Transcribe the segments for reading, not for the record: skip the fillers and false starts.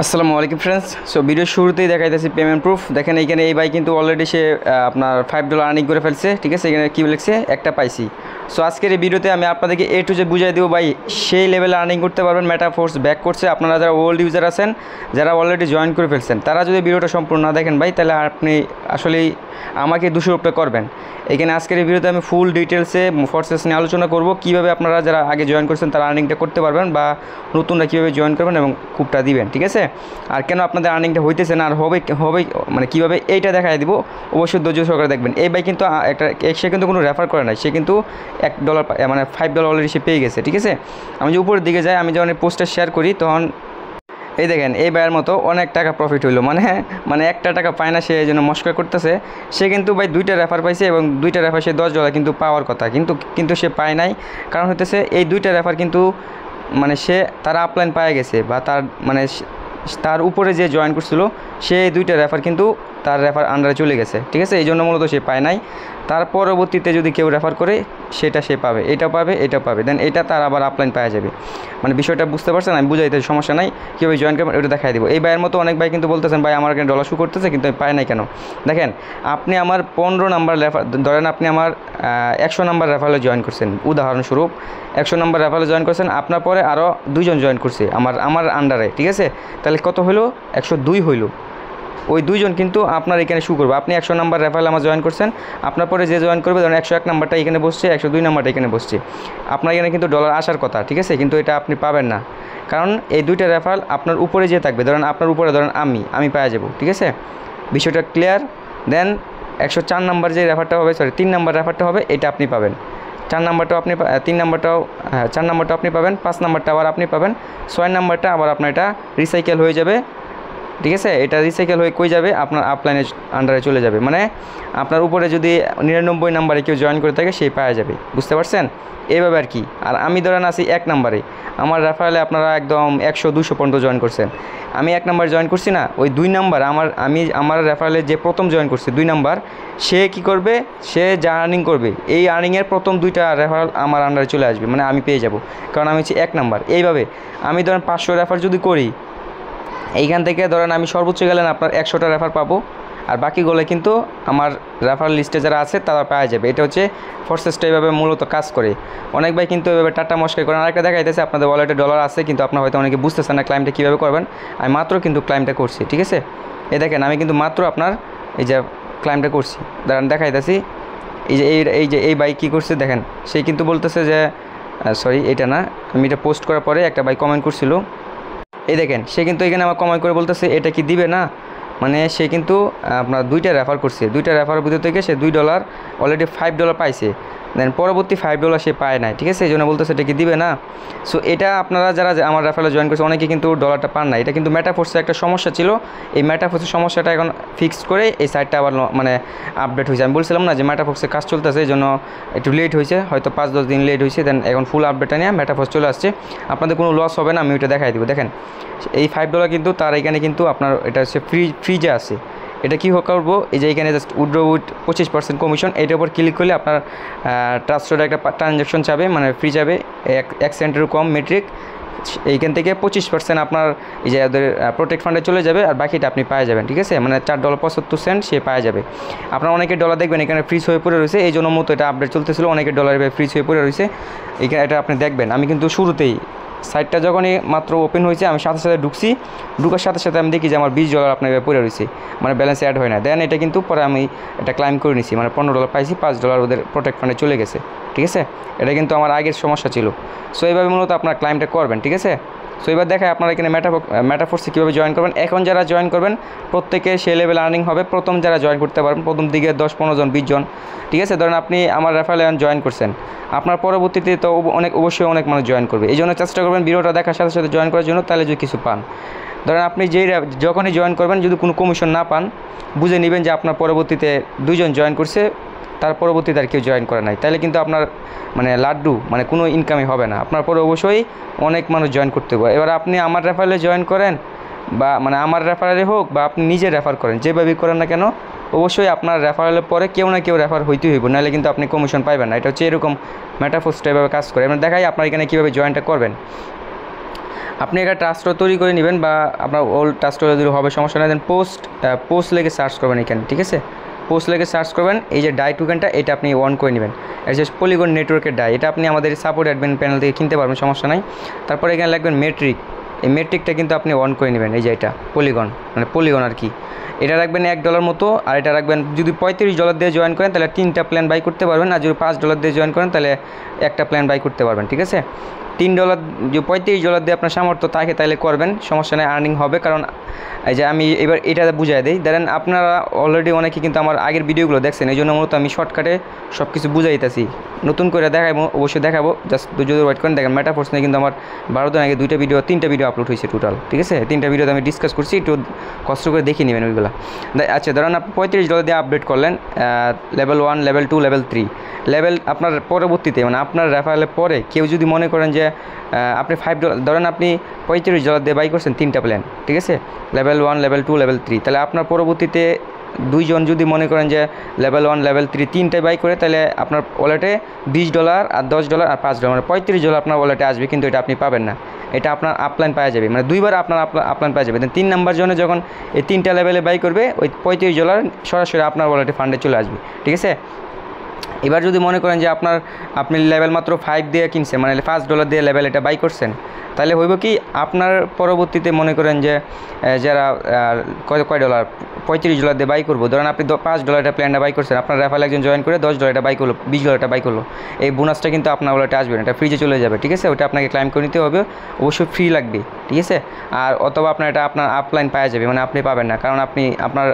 আসসালামু আলাইকুম friends. So video শুরুতেই দেখাইতেছি পেমেন্ট প্রুফ। দেখেন এইখানে এই ভাই কিন্তু অলরেডি সে আপনার $5 আর্নিং করে ফেলছে। ঠিক আছে, এখানে কী লিখছে একটা পাইছি। সো আজকের এই ভিডিওতে আমি আপনাদেরকে A to Z বুঝাই দেবো ভাই সেই লেভেলে আর্নিং করতে পারবেন। মেটাফোর্স ব্যাক করছে। আপনারা যারা ওল্ড ইউজার আছেন, যারা অলরেডি জয়েন করে ফেলছেন, তারা যদি ভিডিওটা সম্পূর্ণ না দেখেন ভাই, তাহলে আপনি আসলেই আমাকে 200 রুপিয়া করবেন। এখানে আজকের এই ভিডিওতে আমি ফুল ডিটেলসে প্রসেস নিয়ে আলোচনা করব, কীভাবে আপনারা যারা আগে জয়েন করছেন তারা আর্নিংটা করতে পারবেন, বা নতুনরা কীভাবে জয়েন করবেন এবং কুপটা দিবেন। ঠিক আছে, আর কেন আপনাদের আর্নিংটা হইতেছে না আর হবে মানে কীভাবে এইটা দেখাই দিব। অবশ্যই ধৈর্য সহকারে দেখবেন। এই ভাই কিন্তু সে কিন্তু কোনো রেফার করে নাই, সে কিন্তু $1 মানে $5 অলরেডি সে পেয়ে গেছে। ঠিক আছে, আমি যে উপরের দিকে যাই, আমি যখন এই পোস্টটা শেয়ার করি তখন এই দেখেন এই ভাইয়ের মতো অনেক টাকা প্রফিট হইলো। মানে একটা টাকা পায় না, সে এই জন্য মস্করা করতেছে। সে কিন্তু ভাই 2টা রেফার পাইছে এবং 2টা রেফার সে $10 কিন্তু পাওয়ার কথা, কিন্তু সে পায় নাই। কারণ হইতেছে এই 2টা রেফার কিন্তু মানে তার আপলাইন পায়ে গেছে, বা তার উপরে যে জয়েন করছিল সে 2টা রেফার কিন্তু তার রেফার আন্ডারে চলে গেছে। ঠিক আছে, এই জন্য মূলত সে পায় নাই। তার পরবর্তীতে যদি কেউ রেফার করে সেটা সে পাবে, এটা পাবে, দেন এটা তার আবার আপলাইন পাওয়া যাবে। মানে বিষয়টা বুঝতে পারছেন? আমি বুঝাইতে সমস্যা নাই, কীভাবে জয়েন করবেন ওটা দেখাই দেবো। এই ভাইয়ের মতো অনেক ভাই কিন্তু বলতেছেন ভাই আমার এখানে ডলার শু করতেছে কিন্তু আমি পাই নাই কেন। দেখেন, আপনি আমার 15 নাম্বার রেফার ধরেন, আপনি আমার 100 নাম্বার রেফারে জয়েন করছেন, উদাহরণস্বরূপ 100 নাম্বার রেফারে জয়েন করছেন, আপনার পরে আরও 2 জন জয়েন করছে আমার আন্ডারে। ঠিক আছে, তাহলে কত হলো? 102 হইল। ওই 2 জন কিন্তু আপনার এখানে শু করবে। আপনি 100 নাম্বার রেফারেল আমার জয়েন করছেন, আপনার পরে যে জয়েন করবে ধরেন 101 নাম্বারটা এখানে বসছে, 102 নাম্বারটা এখানে বসছে, আপনার এখানে কিন্তু ডলার আসার কথা। ঠিক আছে, কিন্তু এটা আপনি পাবেন না, কারণ এই 2টা রেফারেল আপনার উপরে যে থাকবে, ধরেন আপনার উপরে ধরেন আমি পাওয়া যাব। ঠিক আছে, বিষয়টা ক্লিয়ার? দেন 104 নাম্বার যে রেফারটা হবে, 3 নাম্বার রেফারটা হবে, এটা আপনি পাবেন। 4 নাম্বারটাও আপনি 3 নাম্বারটাও 4 নাম্বারটাও আপনি পাবেন, 5 নাম্বারটা আবার আপনি পাবেন, 6 নাম্বারটা আবার আপনার এটা রিসাইকেল হয়ে যাবে। ঠিক আছে, এটা রিসাইকেল হয়ে কই যাবে? আপনার আপলাইনের আন্ডারে চলে যাবে। মানে আপনার উপরে যদি 99 নাম্বারে কেউ জয়েন করে থাকে সেই পাওয়া যাবে। বুঝতে পারছেন? এইভাবে আর কি। আর আমি ধরেন আছি 1 নাম্বারে, আমার রেফারেলে আপনারা একদম 100-200 পর্যন্ত জয়েন করছেন, আমি 1 নাম্বার জয়েন করছি না, ওই 2 নাম্বার আমার রেফারেলে যে প্রথম জয়েন করছে 2 নাম্বার, সে কি করবে? সে যা আর্নিং করবে এই আর্নিংয়ের প্রথম 2টা রেফারেল আমার আন্ডারে চলে আসবে, মানে আমি পেয়ে যাব, কারণ আমি হচ্ছে 1 নাম্বার। এইভাবে আমি ধরেন 500 রেফার যদি করি, এইখান থেকে ধরেন আমি সর্বোচ্চ গেলেন আপনার 100টা রেফার পাবো, আর বাকিগুলো কিন্তু আমার রেফার লিস্টে যারা আছে তারা পাওয়া যাবে। এটা হচ্ছে প্রসেসটা, এইভাবে মূলত কাজ করে। অনেক ভাই কিন্তু এভাবে টাটা মস্কাই করেন। আরেকটা দেখাইতেছে, আপনাদের ওয়ালেটে ডলার আছে কিন্তু আপনার হয়তো অনেকে বুঝতেছেন না ক্লাইমটা কীভাবে করবেন। আমি মাত্র কিন্তু ক্লাইমটা করছি। ঠিক আছে, এই দেখেন আমি কিন্তু মাত্র আপনার এই যে ক্লাইমটা করছি, দাঁড়ান দেখাইতেছি। এই ভাই কী করছে দেখেন, সে কিন্তু বলতেছে যে সরি এটা না, আমি এটা পোস্ট করার পরে একটা ভাই কমেন্ট করছিল, এই দেখেন সে কিন্তু এখানে আমার কমেন্ট করে বলতেছে এটা কি দিবে না। মানে সে কিন্তু আপনার 2টা রেফার করছে, 2টা রেফারের ভিতর থেকে সে $2 অলরেডি $5 পাইছে, দেন পরবর্তী $5 সে পায় নাই। ঠিক আছে, এই জন্য বলতেছে এটা কি দিবে না। সো এটা আপনারা যারা আমার রেফারেলে জয়েন করছে অনেকে কিন্তু ডলারটা পান না। এটা কিন্তু মেটাফোর্সের একটা সমস্যা ছিল, এই মেটাফোর্সের সমস্যাটা এখন ফিক্সড করে এই সাইটটা আবার মানে আপডেট হয়েছে। আমি বলছিলাম না যে মেটাফোর্সের কাজ চলতেছে, এই জন্য একটু লেট হয়েছে, হয়তো 5-10 দিন লেট হয়েছে, দেন এখন ফুল আপডেটটা নিয়ে মেটাফোর্স চলে আসছে। আপনাদের কোনো লস হবে না, আমি ওইটা দেখাই দিব। দেখেন এই $5 কিন্তু তার এখানে কিন্তু আপনার এটা হচ্ছে ফ্রিজে আছে। এটা কী করবো, এই যে এখানে জাস্ট উইথড্র উইথ 25% কমিশন, এটার উপর ক্লিক করলে আপনার ট্রাস্টেড একটা ট্রানজ্যাকশন যাবে, মানে ফ্রি যাবে 1 সেন্টেরও কম মেট্রিক। এইখান থেকে 25% আপনার এই যে ওদের প্রোটেক্ট ফান্ডে চলে যাবে, আর বাকিটা আপনি পাওয়া যাবেন। ঠিক আছে, মানে $4.75 সে পাওয়া যাবে। আপনার অনেকের ডলার দেখবেন এখানে ফ্রিজ হয়ে পড়ে রয়েছে, এই জন্য মতো এটা আপডেট চলতেছিল, অনেকের ডলার ফ্রিজ হয়ে পড়ে রয়েছে। এখানে এটা আপনি দেখবেন, আমি কিন্তু শুরুতেই সাইটটা যখনই মাত্র ওপেন হয়েছে আমি সাথে সাথে ঢুকার সাথে সাথে আমি দেখি যে আমার $20 আপনার পড়ে রয়েছে, মানে ব্যালেন্স অ্যাড হয় না। দেন এটা কিন্তু পরে আমি এটা ক্লাইম করে নিছি, মানে $15 পাইছি, $5 ওদের প্রোটেক্ট ফান্ডে চলে গেছে। ঠিক আছে, এটা কিন্তু আমার আগের সমস্যা ছিল। সো এইভাবে মূলত আপনার ক্লাইমটা করবেন। ঠিক আছে, সো এবার দেখায় আপনারা এখানে মেটাফোর্সে কীভাবে জয়েন করবেন। এখন যারা জয়েন করবেন প্রত্যেকে সেই লেভেল আর্নিং হবে। প্রথম যারা জয়েন করতে পারবেন, প্রথম দিকে 10-15 জন 20 জন। ঠিক আছে, ধরেন আপনি আমার রেফারেলে জয়েন করছেন, আপনার পরবর্তীতে তো অবশ্যই অনেক মানুষ জয়েন করবে। এই জন্য চেষ্টা করবেন ভিডিওটা দেখার সাথে সাথে জয়েন করার জন্য, তাহলে যদি কিছু পান। ধরেন আপনি যখনই জয়েন করবেন যদি কোনো কমিশন না পান, বুঝে নেবেন যে আপনার পরবর্তীতে 2 জন জয়েন করছে, তার পরবর্তীতে আর কেউ জয়েন করে নাই, তাহলে কিন্তু আপনার মানে লাড্ডু মানে কোনো ইনকামই হবে না। আপনার পরে অবশ্যই অনেক মানুষ জয়েন করতে হবে। এবার আপনি আমার রেফারেলে জয়েন করেন, বা মানে আমার রেফারেলে হোক, বা আপনি নিজে রেফার করেন, যেভাবেই করেন না কেন, অবশ্যই আপনার রেফারেলের পরে কেউ না কেউ রেফার হইতেই হইব, নাহলে কিন্তু আপনি কমিশন পাইবেন না। এটা হচ্ছে এরকম মেটাফোর্সটা এভাবে কাজ করে। এবার দেখাই আপনার এখানে কীভাবে জয়েনটা করবেন। আপনি একটা ট্রাস্টর তৈরি করে নেবেন বা আপনার ওল্ড ট্রাস্টর যদি হবে সমস্যা নেই, দেন পোস্ট লেগে সার্চ করবেন এখানে, ঠিক আছে। পোস্ট লেগে সার্চ করবেন, এই যে ডাই টোকেনটা এটা আপনি অন করে নেবেন। এটা হচ্ছে পলিগন নেটওয়ার্কের ডাই, এটা আপনি আমাদের সাপোর্ট অ্যাডমিন প্যানেল থেকে কিনতে পারবেন, সমস্যা নাই। তারপরে এখানে লাগবেন মেট্রিক, এই মেট্রিকটা কিন্তু আপনি অন করে নেবেন। এই যে এটা পলিগন আর কি, এটা রাখবেন $1 মতো, আর এটা রাখবেন যদি $35 দিয়ে জয়েন করেন তাহলে 3টা প্ল্যান বাই করতে পারবেন, আর যদি $5 দিয়ে জয়েন করেন তাহলে একটা প্ল্যান বাই করতে পারবেন, ঠিক আছে। $3 যে $35 দিয়ে আপনার সামর্থ্য থাকে তাহলে করবেন, সমস্যা নেই, আর্নিং হবে। কারণ এই যে আমি এবার এটা বুঝাই দিই, ধরেন আপনারা অলরেডি অনেকে কিন্তু আমার আগের ভিডিওগুলো দেখছেন, এই জন্য মূলত আমি শর্টকাটে সব কিছু বুঝাইতেছি, নতুন করে দেখাবো, অবশ্যই দেখাবো, জাস্ট যদি ওয়েট করেন। দেখেন মেটাফোর্স নিয়ে কিন্তু আমার 12 দিন আগে 3টা ভিডিও আপলোড হয়েছে টোটাল, ঠিক আছে। 3টা ভিডিওতে আমি ডিসকাস করছি, একটু কষ্ট করে দেখে নেবেন ওইগুলো। আচ্ছা, ধরেন আপনি $35 দিয়ে আপডেট করলেন, লেভেল 1, লেভেল 2, লেভেল 3 লেভেল আপনার পরবর্তীতে মানে আপনার রেফারেলের পরে কেউ যদি মনে করেন যে আপনি $5 ধরেন আপনি $35 দিয়ে বাই করছেন 3টা প্ল্যান, ঠিক আছে, লেভেল 1, লেভেল 2, লেভেল 3, তাহলে আপনার পরবর্তীতে 2 জন যদি মনে করেন যে লেভেল 1, লেভেল 3 3টায় বাই করে, তাহলে আপনার ওয়ালেটে $20 আর $10 আর $5 মানে $35 আপনার ওয়ালেটে আসবে, কিন্তু এটা আপনি পাবেন না, এটা আপনার আপলাইন পাওয়া যাবে, মানে 2বার আপনার আপলাইন পাওয়া যাবে। 3 নাম্বার জনে যখন এই 3টা লেভেলে বাই করবে, ওই $35 সরাসরি আপনার ওয়ালেটে ফান্ডে চলে আসবে, ঠিক আছে। এবার যদি মনে করেন যে আপনি লেভেল মাত্র 5 দিয়ে কিনছেন, মানে $5 দিয়ে লেভেল এটা বাই করছেন, তাহলে হইব কি আপনার পরবর্তীতে মনে করেন যে যারা কয় ডলার $35 দিয়ে বাই করবো, ধরেন আপনি $5 প্ল্যানটা বাই করছেন, আপনার রেফারেল একজন জয়েন করে $10 বাই করলো, $20 বাই করলো, এই বোনাসটা কিন্তু আপনার ওয়ালেটে আসবে না, এটা ফ্রিজে চলে যাবে, ঠিক আছে। ওটা আপনাকে ক্লাইম করে নিতে হবে, অবশ্যই ফ্রি লাগবে, ঠিক আছে। আর অথবা আপনার এটা আপনার আপলাইন পাওয়া যাবে, মানে আপনি পাবেন না, কারণ আপনার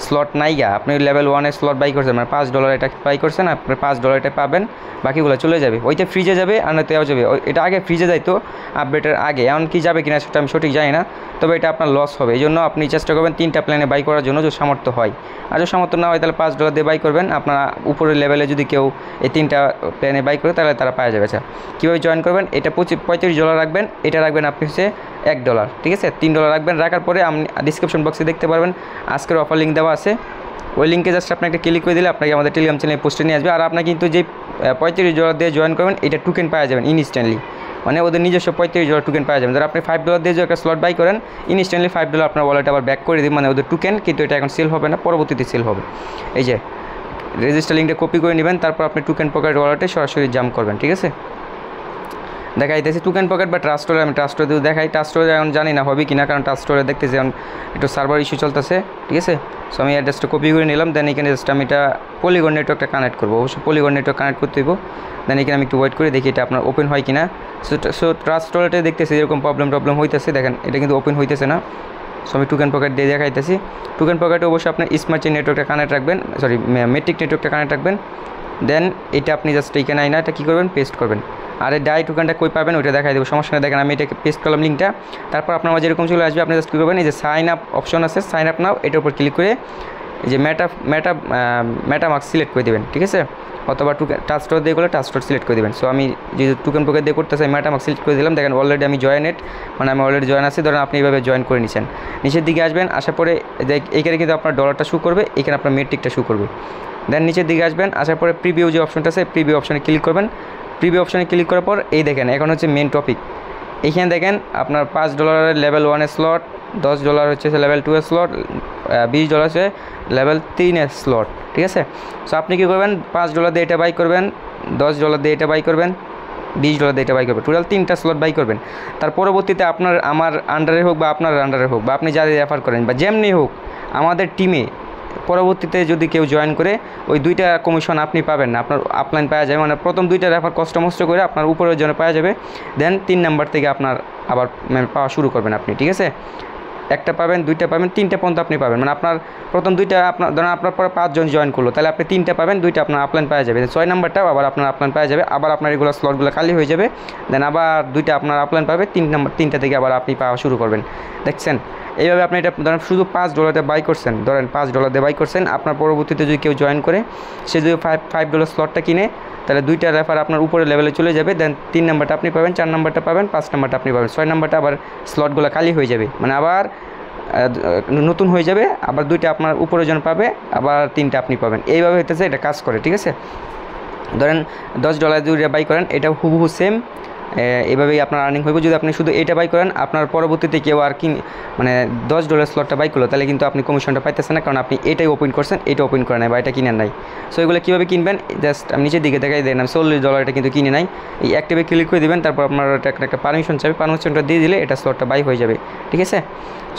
স্লট নাই গা, আপনি লেভেল 1-এর স্লট বাই করছেন, মানে $5 এটা বাই করছেন, আপনার $5 এটা পাবেন, বাকিগুলো চলে যাবে, ওইটা ফ্রিজে যাবে, আর নয়তো যাবে। এটা আগে ফ্রিজে যাইতো আপডেটের আগে, এমন কি যাবে কিনা সেটা আমি সঠিক জানি না, তবে এটা আপনার লস হবে। এই জন্য আপনি চেষ্টা করবেন 3টা প্ল্যানে বাই করার জন্য, যদি সামর্থ্য হয়। আর যদি সামর্থ্য না হয় তাহলে $5 দিয়ে বাই করবেন। আপনার উপরের লেভেলে যদি কেউ এই 3টা প্ল্যানে বাই করে তাহলে তারা পাওয়া যাবে। আচ্ছা, কীভাবে জয়েন করবেন, এটা $35 রাখবেন, এটা রাখবেন আপনি হচ্ছে $1, ঠিক আছে। $3 রাখবেন, রাখার পরে আপনি ডিসক্রিপশন বক্সে দেখতে পারবেন আজকের অফার লিঙ্ক দেওয়া আছে, ওই লিঙ্কে জাস্ট আপনি একটা ক্লিক করে দিলে আপনাকে আমাদের টেলিগ্রাম চ্যানেলে পোস্টে নিয়ে আসবে। আর আপনার কিন্তু যে $35 দিয়ে জয়েন করবেন, এটা টোকেন পাওয়া যাবেন ইনস্ট্যান্টলি, মানে ওদের নিজস্ব $35 টোকেন পাওয়া যাবেন। ধর আপনি $5 দিয়ে যে একটা স্লট বাই করেন, ইনস্ট্যান্টলি $5 আপনার ওয়ালেটে আবার ব্যাক করে দিন, মানে ওদের টোকেন, কিন্তু এটা এখন সেল হবে না, পরবর্তীতে সেল হবে। এই যে রেজিস্টার লিঙ্কটা কপি করে নেবেন, তারপর আপনি টোকেন পকেট ওয়ালেটে সরাসরি জাম্প করবেন, ঠিক আছে। দেখাইতেছি টোকেন পকেট বা ট্রাস্টরে, আমি ট্রাস্টরে দিয়েও দেখাই। ট্রাস্টরে এখন জানি না হবে কি না, কারণ ট্রাস্টরে দেখতেছি এখন একটু সার্ভার ইস্যু চলতেছে, ঠিক আছে। সো আমি অ্যাড্রেসটা কপি করে নিলাম, দেন এখানে জাস্ট আমি এটা পলিগন নেটওয়ার্কটা কানেক্ট করবো, অবশ্যই পলিগন নেটওয়ার্ক কানেক্ট করতে হইব। দেন এখানে আমি একটু ওয়েট করে দেখি এটা আপনার ওপেন হয় কিনা। সো ট্রাস্টরে দেখতেছি এরকম প্রবলেম হইতেছে, দেখেন এটা কিন্তু ওপেন হইতেছে না। সো আমি টোকেন পকেট দিয়ে দেখাইতেছি। টোকেন পকেটে অবশ্যই আপনার স্মার্ট চেইন নেটওয়ার্কটা কানেক্ট রাখবেন, সরি মেট্রিক নেটওয়ার্কটা কানেক্ট রাখবেন। দেন এটা আপনি জাস্ট এইখানে আইনা এটা কী করবেন, পেস্ট করবেন। আর এই ডাই টোকেনটা কই পাবেন ওইটা দেখাই দেবো, সমস্যা নেই। দেখেন আমি এটাকে পেস্ট করলাম লিঙ্কটা, তারপর আপনার মাঝে এরকম চলে আসবে, আপনি জাস্ট কী করবেন, এই যে সাইন আপ অপশন আছে, সাইন আপ নাও, এটার উপর ক্লিক করে এই যে মেটামাস্ক সিলেক্ট করে দেবেন, ঠিক আছে। অথবা ট্রাস্টর দিয়ে গেলে ট্রাস্টর সিলেক্ট করে দেবেন। সো আমি যে টোকেন পকেট দিয়ে করতেছি মেটামাস্ক সিলেক্ট করে দিলাম। দেখেন অলরেডি আমি জয়েনেড, মানে আমি অলরেডি জয়েন আছি। ধরেন আপনি এইভাবে জয়েন করে নিচ্ছেন, নিচের দিকে আসবেন, আসার পরে এইখানে কিন্তু আপনার ডলারটা শো করবে, এখানে আপনার মেট্রিকটা শো করবে। দেন নিচের দিকে আসবেন, আসার পরে প্রিভিউ যে অপশনটা আছে, প্রিভিউ অপশনে ক্লিক করবেন। প্রিভিউ অপশনে ক্লিক করার পর এই দেখেন এখন হচ্ছে মেন টপিক। এইখানে দেখেন আপনার $5 লেভেল 1-এর স্লট, $10 হচ্ছে লেভেল 2-এর স্লট, $20 হচ্ছে লেভেল 3-এর স্লট, ঠিক আছে। সো আপনি কী করবেন, $5 দিয়ে এটা বাই করবেন, $10 দিয়ে এটা বাই করবেন, $20 দিয়ে এটা বাই করবেন, টোটাল 3টা স্লট বাই করবেন। তার পরবর্তীতে আমার আন্ডারে হোক বা আপনার আন্ডারে হোক বা আপনি যাদের রেফার করেন বা যেমনি হোক, আমাদের টিমে পরবর্তীতে যদি কেউ জয়েন করে, ওই 2টা কমিশন আপনি পাবেন না, আপনার আপলাইন পাওয়া যাবে, মানে প্রথম 2টা রেফার কষ্ট মষ্ট করে আপনার উপরের জন্য পাওয়া যাবে। দেন 3 নাম্বার থেকে আপনার আবার পাওয়া শুরু করবেন আপনি, ঠিক আছে। একটা পাবেন, 2টা পাবেন, 3টা পর্যন্ত আপনি পাবেন, মানে আপনার প্রথম 2টা আপনার ধরেন আপনার পরে 5 জন জয়েন করলো, তাহলে আপনি 3টা পাবেন, 2টা আপনার আপলাইন পাওয়া যাবে। 6 নাম্বারটাও আবার আপনার আপলাইন পাওয়া যাবে, আবার আপনার এগুলো স্লটগুলো খালি হয়ে যাবে। দেন আবার 2টা আপনার আপলাইন পাবে, 3টা থেকে আবার আপনি পাওয়া শুরু করবেন। দেখছেন এইভাবে আপনি এটা ধরেন শুধু $5 বাই করছেন, ধরেন $5 দিয়ে বাই করছেন। আপনার পরবর্তীতে যদি কেউ জয়েন করে, সে যদি $5 স্লটটা কিনে, তাহলে 2টা রেফার আপনার উপরে লেভেলে চলে যাবে। দেন 3 নাম্বারটা আপনি পাবেন, 4 নাম্বারটা পাবেন, 5 নাম্বারটা আপনি পাবেন, 6 নাম্বারটা আবার স্লটগুলো খালি হয়ে যাবে, মানে আবার নতুন হয়ে যাবে। আবার 2টা আপনার উপরে জন পাবে, আবার 3টা আপনি পাবেন। এইভাবে হইতেছে এটা কাজ করে, ঠিক আছে। ধরেন $10 দিয়ে বাই করেন, এটা হুবহু সেম এভাবেই আপনার আর্নিং হইব। যদি আপনি শুধু এইটা বাই করেন, আপনার পরবর্তীতে কেউ আর মানে $10 স্লটটা বাই করলো, তাহলে কিন্তু আপনি কমিশনটা পাইতেছেন না, কারণ আপনি এটাই ওপেন করছেন, এটা ওপেন করে নাই বা এটা কিনেন নাই। সো এগুলো কীভাবে কিনবেন, জাস্ট আমি নিচের দিকে দেখাই দেন, আমি $40 এটা কিন্তু কিনে নাই। এই অ্যাক্টিভে ক্লিক করে দেবেন, তারপর আপনার একটা পারমিশন চাইবে, পারমিশনটা দিয়ে দিলে এটা স্লটটা বাই হয়ে যাবে, ঠিক আছে।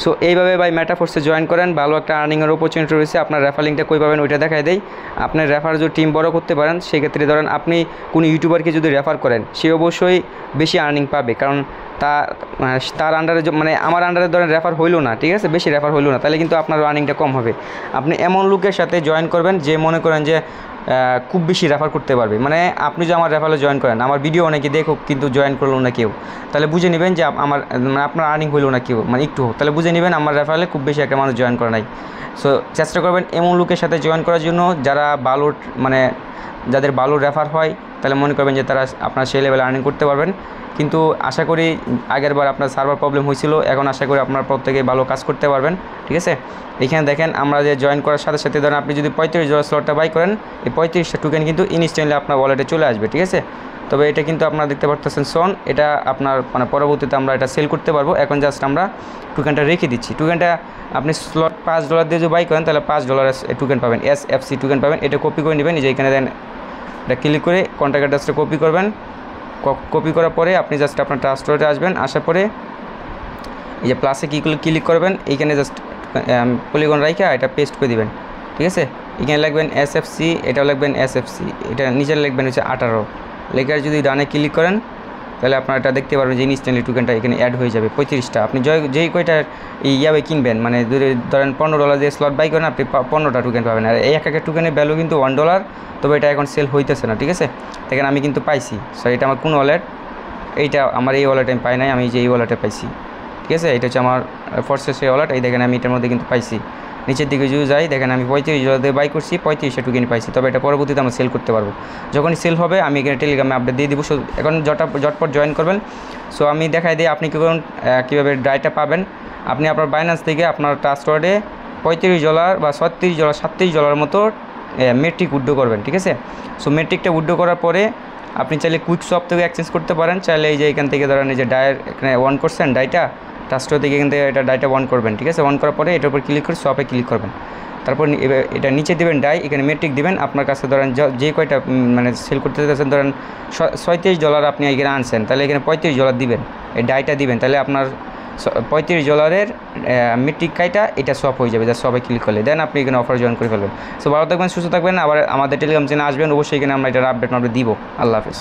সো এইভাবে ভাই মেটাফোর্সে জয়েন করেন, ভালো একটা আর্নিংয়ের অপরচুনিটি রয়েছে। আপনার রেফার লিঙ্কটা কই পাবেন ওইটা দেখাই দেয়। আপনার রেফার যদি টিম বড় করতে পারেন, সেক্ষেত্রে ধরেন আপনি কোনো ইউটিউবারকে যদি রেফার করেন, সে অবশ্যই বেশি আর্নিং পাবে, কারণ তার আন্ডারে মানে আমার আন্ডারে ধরেন রেফার হইলো না, ঠিক আছে, বেশি রেফার হইলো না, তাহলে কিন্তু আপনার আর্নিংটা কম হবে। আপনি এমন লোকের সাথে জয়েন করবেন যে মনে করেন যে খুব বেশি রেফার করতে পারবে। মানে আপনি যে আমার রেফারে জয়েন করেন, আমার ভিডিও অনেকে দেখুক কিন্তু জয়েন করলো না কেউ, তাহলে বুঝে নেবেন যে আপনার আর্নিং হইলো না কেউ, মানে একটু হোক, তাহলে বুঝে নেবেন আমার রেফারে খুব বেশি একটা মানুষ জয়েন করে নাই। সো চেষ্টা করবেন এমন লোকের সাথে জয়েন করার জন্য যারা ভালো, মানে যাদের ভালো রেফার হয়, তাহলে মনে করবেন যে তারা আপনার সেই লেভেলে আর্নিং করতে পারবেন। কিন্তু আশা করি আগের বার আপনার সার্ভার প্রবলেম হয়েছিল, এখন আশা করি আপনার প্রত্যেকে ভালো কাজ করতে পারবেন, ঠিক আছে। এখানে দেখেন আমরা যে জয়েন করার সাথে সাথে ধরেন আপনি যদি $35 স্লটটা বাই করেন, এই 35টা টোকেন কিন্তু ইনস্ট্যান্টলি আপনার ওয়ালেটে চলে আসবে, ঠিক আছে। তবে এটা কিন্তু আপনারা দেখতে পাচ্ছেন সন, এটা আপনার মানে পরবর্তীতে আমরা এটা সেল করতে পারবো। এখন জাস্ট আমরা টোকেনটা রেখে দিচ্ছি। টোকেনটা আপনি স্লট $5 দিয়ে যদি বাই করেন, তাহলে $5 টোকেন পাবেন, SFC টোকেন পাবেন। এটা কপি করে নেবেন, এই যে এখানে দেন, এটা ক্লিক করে কন্ট্যাক্ট অ্যাড্রেসটা কপি করবেন। কপি করার পরে আপনি জাস্ট আপনার ট্রাস্ট ওয়ালেটে আসবেন, আসার পরে এই যে প্লাসে ক্লিক করবেন, এইখানে জাস্ট পলিগন রাইখা এটা পেস্ট করে দিবেন, ঠিক আছে। এখানে লিখবেন SFC, এটাও লিখবেন SFC, এটা নিচে লিখবেন হচ্ছে 18 লেখার যদি ডানে ক্লিক করেন, তাহলে আপনারা এটা দেখতে পারবেন যে ইনস্ট্যান্টলি টোকেনটা এখানে অ্যাড হয়ে যাবে 35টা। আপনি যেই কয়টা ইয়াবে কিনবেন, মানে ধরেন $15 দিয়ে স্লট বাই করেন, আপনি 15টা টোকেন পাবেন। আর এই একটা টোকেনের ভ্যালু কিন্তু $1, তবে এটা এখন সেল হইতেছে না, ঠিক আছে। দেখেন আমি কিন্তু পাইছি, সরি এটা আমার কোন ওয়ালেট, এইটা আমার এই ওয়ালেটে আমি পাই নাই, আমি যে এই ওয়ালেটে পাইছি, ঠিক আছে। এটা হচ্ছে আমার ফোর্সেসের ওয়ালেট, এই দেখেন আমি এটার মধ্যে কিন্তু পাইছি। নিচের দিকে যদি যাই, দেখেন আমি $35 দিয়ে বাই করছি, 35টা টোকেন পাইছি। তবে এটা পরবর্তীতে আমরা সেল করতে পারবো, যখনই সেল হবে আমি এখানে টেলিগ্রামে আপডেট দিয়ে দিব। সো এখন ঝটপট জয়েন করবেন। সো আমি দেখাই দিই আপনি কীভাবে ডাইটা পাবেন। আপনি আপনার বাইন্যান্স থেকে আপনার ট্রাস্ট ওয়ালেটে $35 বা $36, $37 মতো মেট্রিক উইথড্র করবেন, ঠিক আছে। সো মেট্রিকটা উইথড্র করার পরে আপনি চাইলে কুইক শপ থেকে এক্সচেঞ্জ করতে পারেন, চাইলে এই যে এখান থেকে ধরেন এই যে এখানে অন করছেন ডাইটা, ট্রাস্ট থেকে এখান থেকে এটা ডাইটা অন করবেন, ঠিক আছে। অন করার পরে এটার উপর ক্লিক করে শপে ক্লিক করবেন, তারপর এটা নিচে দেবেন ডাই, এখানে মেট্রিক দিবেন। আপনার কাছে ধরেন যে কয়টা মানে সেল করতে চাচ্ছেন, ধরেন $37 আপনি এখানে আনছেন, তাহলে এখানে $35 দিবেন, এই ডাইটা দিবেন, তাহলে আপনার $35 মেট্রিক কাইটা এটা শপ হয়ে যাবে। যা শপে ক্লিক করলে দেন আপনি এখানে অফার জয়েন করে ফেলবেন। সো ভালো থাকবেন, সুস্থ থাকবেন, আবার আমাদের টেলিগ্রাম চ্যানেলে আসবেন অবশ্যই, এখানে আমরা এটার আপডেট দিব। আল্লাহ হাফেজ।